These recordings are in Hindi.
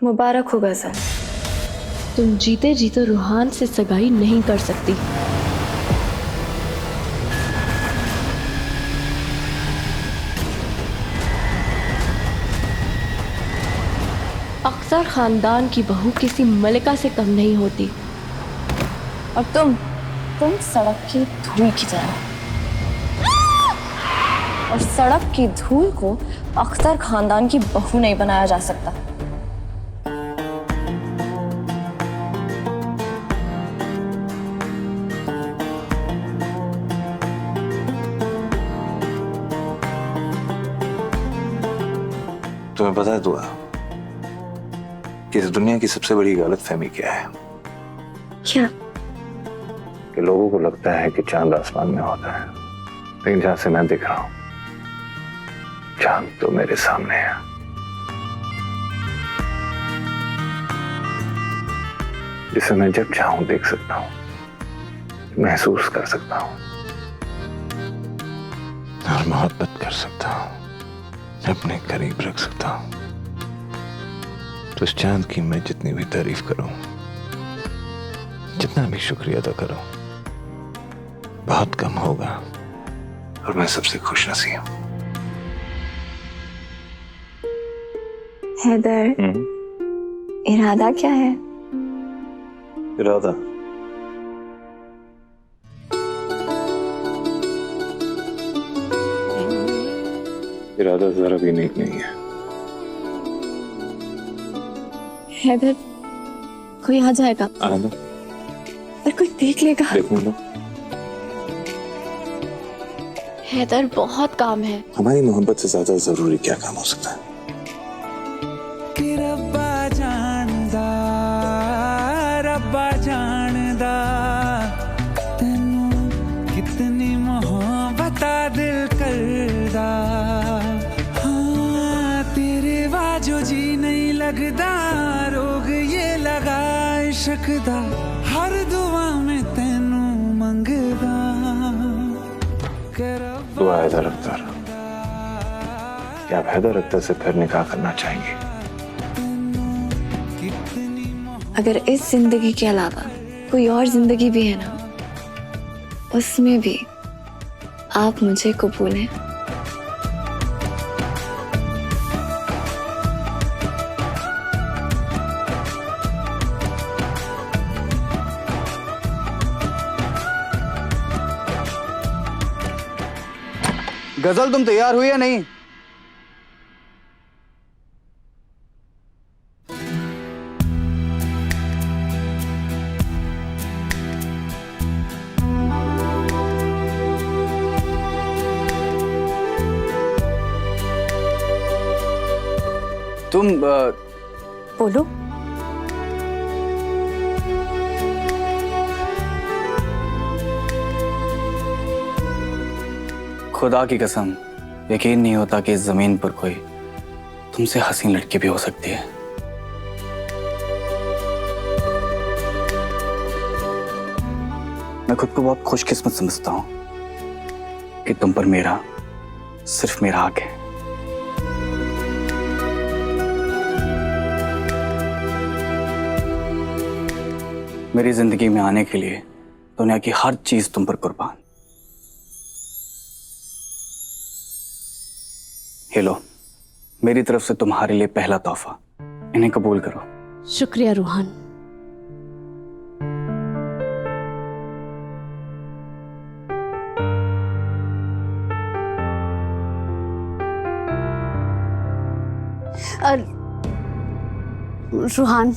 मुबारक हो गजल। तुम जीते जीते रूहान से सगाई नहीं कर सकती। अख्तर खानदान की बहू किसी मलिका से कम नहीं होती। और तुम सड़क की धूल की तरह, और सड़क की धूल को अख्तर खानदान की बहू नहीं बनाया जा सकता। तुम्हें पता है दुआ कि इस दुनिया की सबसे बड़ी गलतफहमी क्या है? क्या? कि लोगों को लगता है कि चांद आसमान में होता है, लेकिन जहां से मैं दिख रहा हूं चांद तो मेरे सामने है। जिसे मैं जब चाहूं देख सकता हूं, महसूस कर सकता हूं और मोहब्बत कर सकता हूं, अपने करीब रख सकता हूं। तो इस चांद की मैं जितनी भी तारीफ करूं, जितना भी शुक्रिया अदा करूं, बहुत कम होगा। और मैं सबसे खुश नसीब हूं। हैदर, इरादा क्या है? इरादा? इरादा जरा भी नेक नहीं है। हैदर, कोई आ जाएगा आना, और कोई देख लेगा। देखूंगा। हैदर, बहुत काम है। हमारी मोहब्बत से ज्यादा जरूरी क्या काम हो सकता है? कि रब्बा जानदा तेनू कितनी मोहब्बत दिल करदा। हाँ, तेरे बाजो जी नहीं लगदा, रोग ये लगा इश्क दा, हर दुआ में तेनू मंगदा। दुआ हैदर अख्तर, क्या आप हैदर अख्तर से फिर निकाह करना चाहेंगे? अगर इस जिंदगी के अलावा कोई और जिंदगी भी है ना, उसमें भी आप मुझे कबूल हैं। गजल, तुम तैयार हुई या नहीं? तुम बोलो। खुदा की कसम, यकीन नहीं होता कि इस जमीन पर कोई तुमसे हसीन लड़की भी हो सकती है। मैं खुद को बहुत खुशकिस्मत समझता हूं कि तुम पर मेरा सिर्फ मेरा हक है। मेरी जिंदगी में आने के लिए दुनिया की हर चीज तुम पर कुर्बान। ये लो, मेरी तरफ से तुम्हारे लिए पहला तोहफा, इन्हें कबूल करो। शुक्रिया रूहान। रूहान,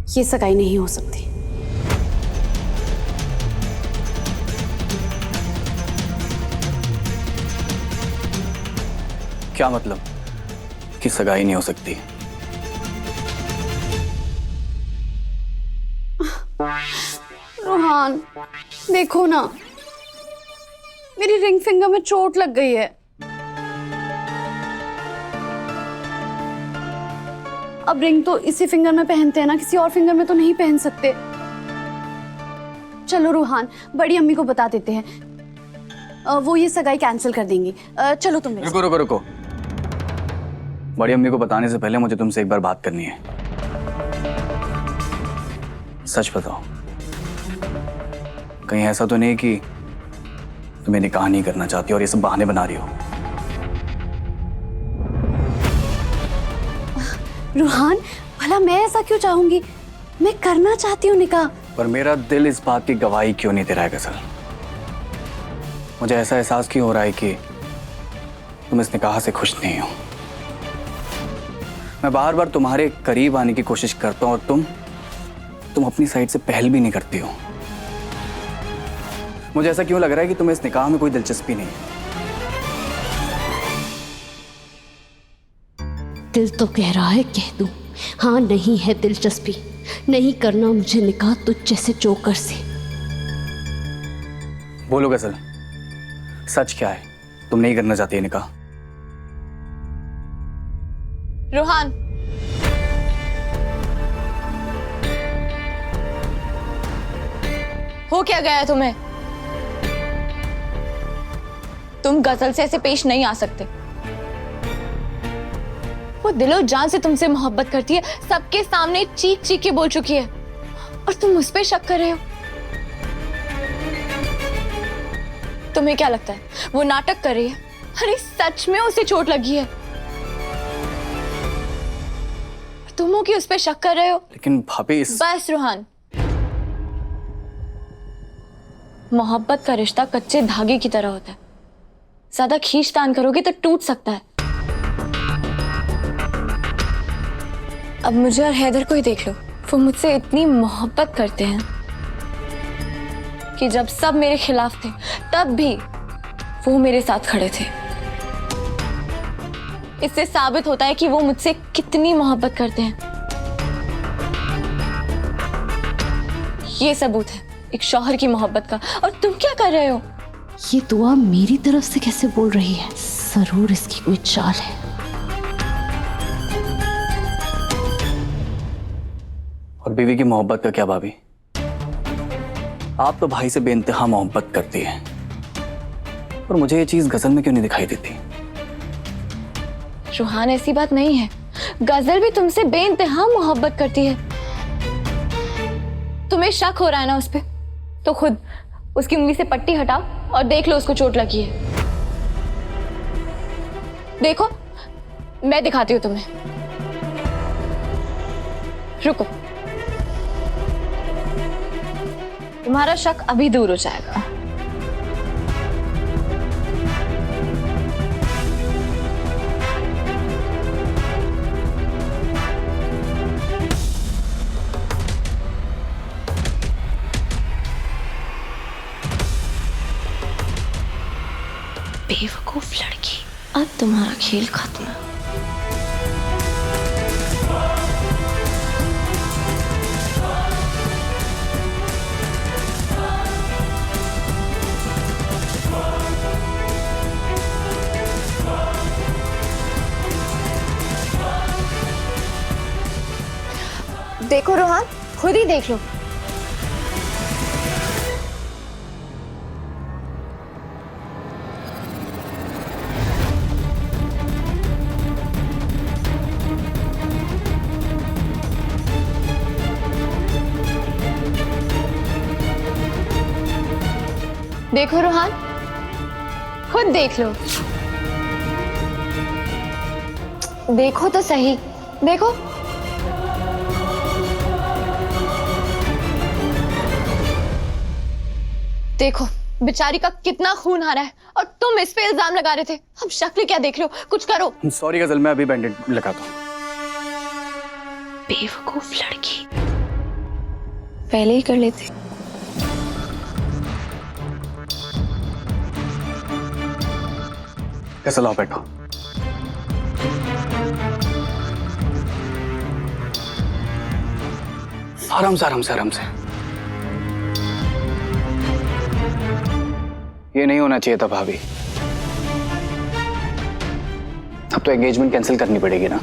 ये सगाई नहीं हो सकती। क्या मतलब कि सगाई नहीं हो सकती? रूहान, देखो ना, मेरी रिंग फिंगर में चोट लग गई है। अब रिंग तो इसी फिंगर में पहनते हैं ना, किसी और फिंगर में तो नहीं पहन सकते। चलो रूहान, बड़ी अम्मी को बता देते हैं, वो ये सगाई कैंसिल कर देंगी। चलो तुम मेरे रुको रुको रुको, बड़ी अम्मी को बताने से पहले मुझे तुमसे एक बार बात करनी है। सच बताओ, कहीं ऐसा तो नहीं कि तुम्हें निकाह नहीं करना चाहती और ये सब बहाने बना रही हो? रूहान, भला मैं ऐसा क्यों चाहूंगी? मैं करना चाहती हूँ निकाह। पर मेरा दिल इस बात की गवाही क्यों नहीं दे रहा है गजल? मुझे ऐसा एहसास क्यों हो रहा है कि तुम इस निकाह से खुश नहीं हो? मैं बार बार तुम्हारे करीब आने की कोशिश करता हूं और तुम अपनी साइड से पहल भी नहीं करती हो। मुझे ऐसा क्यों लग रहा है कि तुम्हें इस निकाह में कोई दिलचस्पी नहीं है? दिल तो कह रहा है कह दूं, हाँ नहीं है दिलचस्पी, नहीं करना मुझे निकाह तुझ जैसे जोकर से। बोलो गजल, सच क्या है? तुम नहीं करना चाहती है निकाह? रूहान, हो क्या गया तुम्हें? तुम गजल से ऐसे पेश नहीं आ सकते। वो दिलो जान से तुमसे मोहब्बत करती है, सबके सामने चीख चीख के बोल चुकी है, और तुम उस पे शक कर रहे हो। तुम्हें क्या लगता है वो नाटक कर रही है? अरे सच में उसे चोट लगी है, तुम हो कि उस पे शक कर रहे हो। लेकिन भाभी बस रूहान, मोहब्बत का रिश्ता कच्चे धागे की तरह होता है, ज्यादा खींचतान करोगे तो टूट सकता है। अब मुझे और हैदर को ही देख लो, वो मुझसे इतनी मोहब्बत करते हैं कि जब सब मेरे खिलाफ थे तब भी वो मेरे साथ खड़े थे। इससे साबित होता है कि वो मुझसे कितनी मोहब्बत करते हैं। ये सबूत है एक शौहर की मोहब्बत का, और तुम क्या कर रहे हो? ये दुआ मेरी तरफ से कैसे बोल रही है? जरूर इसकी कोई चाल है। और बीवी की मोहब्बत का क्या भाभी? आप तो भाई से बेइंतहा मोहब्बत करती है, और मुझे ये चीज गजल में क्यों नहीं दिखाई देती? रूहान, ऐसी बात नहीं है, गजल भी तुमसे बेइंतहा मोहब्बत करती है। तुम्हें शक हो रहा है ना उस पे, तो खुद उसकी उंगली से पट्टी हटाओ और देख लो उसको चोट लगी है। देखो, मैं दिखाती हूँ तुम्हें। रुको, तुम्हारा शक अभी दूर हो जाएगा। बेवकूफ लड़की। अब तुम्हारा खेल खत्म है। देखो रोहान, खुद ही देख लो। देखो रोहान, खुद देख लो। देखो तो सही, देखो। देखो बेचारी का कितना खून आ रहा है, और तुम इस पे इल्जाम लगा रहे थे। अब शक्ल क्या देख रहे हो? कुछ करो। सॉरी गजल, मैं अभी बैंडेड लगाता हूँ। बेवकूफ लड़की। पहले ही कर लेते। कैसा? लाओ बैठो। आराम से आराम से आराम से। ये नहीं होना चाहिए था भाभी। अब तो एंगेजमेंट कैंसिल करनी पड़ेगी ना।